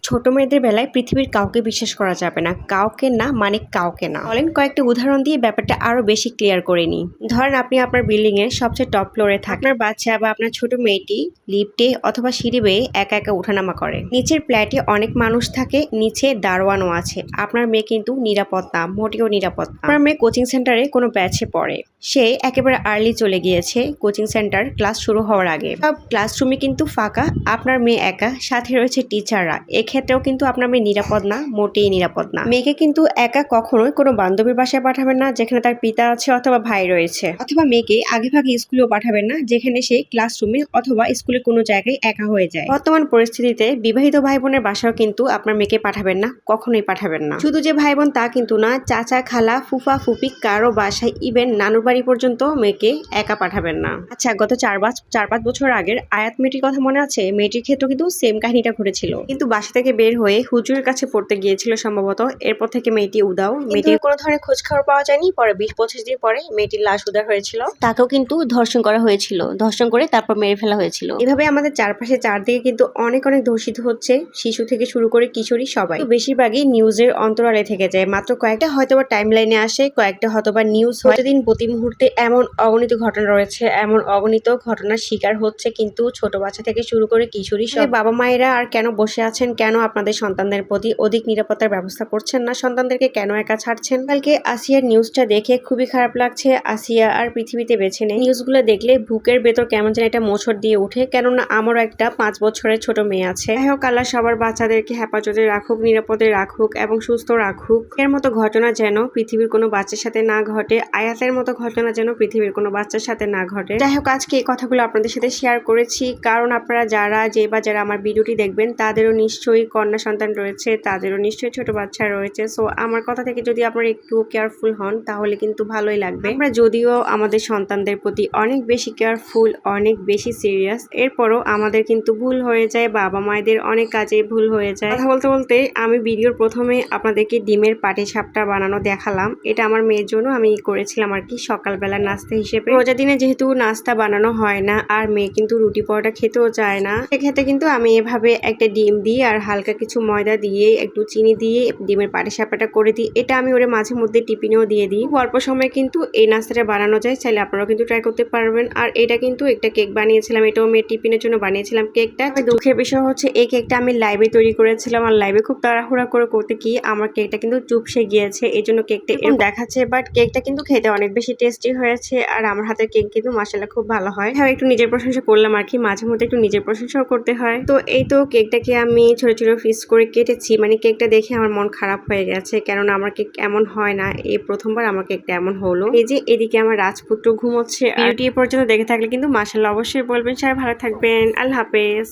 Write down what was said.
ছোট মেয়েদের বেলায় পৃথিবীর কাউকে বিশ্বাস করা যাবে না, কাউকে না মানে কাউকে না। বলেন কয়েকটি উদাহরণ দিয়ে ব্যাপারটা আরো বেশি ক্লিয়ার করে নিই। ধরেন আপনি আপনার বিল্ডিং এর সবচেয়ে টপ ফ্লোরে থাকেন, আপনার বাচ্চা বা আপনার ছোট মেয়েটি লিফটে অথবা সিঁড়ি বেয়ে একা একা ওঠানামা করে। নিচের ফ্ল্যাটে অনেক মানুষ থাকে, নিচে দারোয়ানও আছে। আপনার মেয়ে কিন্তু নিরাপদ না, মোটেও নিরাপদ না। আপনার মেয়ে কোচিং সেন্টারে কোনো ব্যাচে পড়ে, সে একেবারে আর্লি চলে গিয়েছে কোচিং সেন্টার ক্লাস শুরু হওয়ার আগে। সব ক্লাসরুমে কিন্তু ফাঁকা, আপনার মেয়ে একা, সাথে রয়েছে টিচাররা। এক্ষেত্রেও কিন্তু আপনার মেয়ে নিরাপদ না, মোটেই নিরাপদ না। মেয়েকে কিন্তু একা কখনোই কোনো বান্ধবীর বাসায় পাঠাবেন না যেখানে তার পিতা আছে অথবা ভাই রয়েছে, অথবা মেয়েকে আগে ভাগে স্কুলেও পাঠাবেন না যেখানে সে ক্লাসরুমে অথবা স্কুলে কোনো জায়গায় একা হয়ে যায়। বর্তমান পরিস্থিতিতে বিবাহিত ভাই বোনের বাসাও কিন্তু আপনার মেয়েকে পাঠাবেন না, কখনোই পাঠাবেন না। শুধু যে ভাই বোন তা কিন্তু না, চাচা খালা ফুফা ফুপি কারো বাসায় ইভেন নানুর বাড়ি পর্যন্ত মেয়েকে একা পাঠাবেন না। আচ্ছা, গত 4-5 বছর আগের আয়াত মেয়েটির কথা মনে আছে? মেয়েটির ক্ষেত্রে কিন্তু সেম কাহিনীটা ঘটেছিল, কিন্তু বাসা থেকে বের হয়ে হুজুরের কাছে পড়তে গিয়েছিল সম্ভবত। এরপর থেকে মেয়েটি উদাও, মেয়েটির কোনো ধরনের খোঁজ খবর পাওয়া যায়নি। পরে 20-25 দিন পরে মেয়েটির লাশ উদ্ধার হয়েছিল, তাকেও কিন্তু ধর্ষণ করা হয়েছিল, ধর্ষণ করে তারপর মেরে ফেলা হয়েছিল। এভাবে আমাদের চারপাশে চারদিকে কিন্তু অনেক ধর্ষিত হচ্ছে, শিশু থেকে শুরু করে কিশোরী সবাই। বেশিরভাগই নিউজের অন্তরালে থেকে যায়, মাত্র কয়েকটা হয়তোবা টাইম লাইনে আসে, কয়েকটা হয়তোবা নিউজ। প্রতিদিন প্রতি মুহূর্তে এমন অগণিত ঘটনা রয়েছে, এমন অগণিত ঘটনার শিকার হচ্ছে কিন্তু ছোট বাচ্চা থেকে শুরু করে কিশোরী সব। বাবা মায়েরা আর কেন বসে আছেন? কেন আপনাদের সন্তানদের প্রতি অধিক নিরাপত্তার ব্যবস্থা করছেন না? সন্তানদেরকে কেন একা ছাড়ছেন? কালকে আসিয়ার নিউজটা দেখে খুবই খারাপ লাগছে। আসিয়া আর পৃথিবীতে বেঁচে নেই। নিউজগুলো দেখলে বুকের ভেতর কেমন যেন একটা মোচড় দিয়ে উঠে, কেননা আমারও একটা 5 বছরের ছোট মেয়ে আছে। যাই হোক, আল্লাহ সবার বাচ্চাদেরকে হেফাজতে রাখুক, নিরাপদে রাখুক এবং সুস্থ রাখুক। এর মতো ঘটনা যেন পৃথিবীর কোনো বাচ্চার সাথে না ঘটে, আয়াতের মতো ঘটনা যেন পৃথিবীর কোনো বাচ্চার সাথে না ঘটে। যাই হোক, আজকে এই কথাগুলো আপনাদের সাথে শেয়ার করেছি, কারণ আপনারা যারা আমার ভিডিওটি দেখবেন তাদেরও নিশ্চয়ই কন্যা সন্তান রয়েছে, তাদেরও নিশ্চয়ই ছোট বাচ্চা রয়েছে। সো আমার কথা থেকে যদি আপনারা একটু কেয়ারফুল হন তাহলে কিন্তু ভালোই লাগবে। আমরা যদিও আমাদের সন্তানদের প্রতি অনেক বেশি কেয়ারফুল, অনেক বেশি সিরিয়াস, এরপরও আমাদের কিন্তু ভুল হয়ে যায়, বাবা মায়েদের অনেক কাজে ভুল হয়ে যায়। কথা বলতে বলতে আমি ভিডিওর প্রথমে আপনাদেরকে ডিমের পাটিসাপটা বানানো দেখালাম। এটা আমার মেয়ের জন্য আমি করেছিলাম আর কি, সকালবেলা নাস্তা হিসেবে। রোজা দিনে যেহেতু নাস্তা বানানো হয় না আর মেয়ে কিন্তু রুটি পরোটা খেতেও চায় না, সেক্ষেত্রে কিন্তু আমি এভাবে একটা ডিম দিয়ে আর হালকা কিছু ময়দা দিয়ে একটু চিনি দিয়ে ডিমের পাটিসাপটা করে দিই। এটা আমি ওরে মাঝে মধ্যে টিফিনেও দিয়ে দিই। অল্প সময় কিন্তু এই নাস্তাটা বানানো যায়, চাইলে আপনারাও কিন্তু ট্রাই করতে পারবেন। আর এটা কিন্তু একটা কেক বানিয়েছিলাম, এটাও মেয়ের টিফিনের জন্য বানিয়েছিলাম কেকটা। দুঃখের বিষয় হচ্ছে এই কেকটা আমি লাইভে তৈরি করেছিলাম, আর লাইভে খুব তাড়াহুড়া করে করতে কি আমার কেকটা কিন্তু চুপসে গিয়েছে, এই জন্য কেকটা এরকম দেখাচ্ছে। বাট কেকটা কিন্তু খেতে অনেক বেশি টেস্টি হয়েছে, আর আমার হাতের কেক কিন্তু মাশাআল্লাহ খুব ভালো হয়। হ্যাঁ, একটু নিজের প্রশংসা করলাম আর কি, মাঝে মধ্যে একটু নিজের প্রশংসাও করতে হয়। তো এই তো কেকটাকে আমি ছোট ছোট পিস করে কেটেছি। মানে কেকটা দেখে আমার মন খারাপ হয়ে গেছে, কেননা আমার কেক এমন হয় না, এই প্রথমবার আমার কেকটা এমন হলো। এই যে এদিকে আমার রাজপুত্র ঘুমোচ্ছে। ভিডিওটি এ পর্যন্ত দেখে থাকলে কিন্তু মাশাআল্লাহ অবশ্যই বলবেন। সবাই ভালো থাকবেন, আল্লাহ হাফেজ।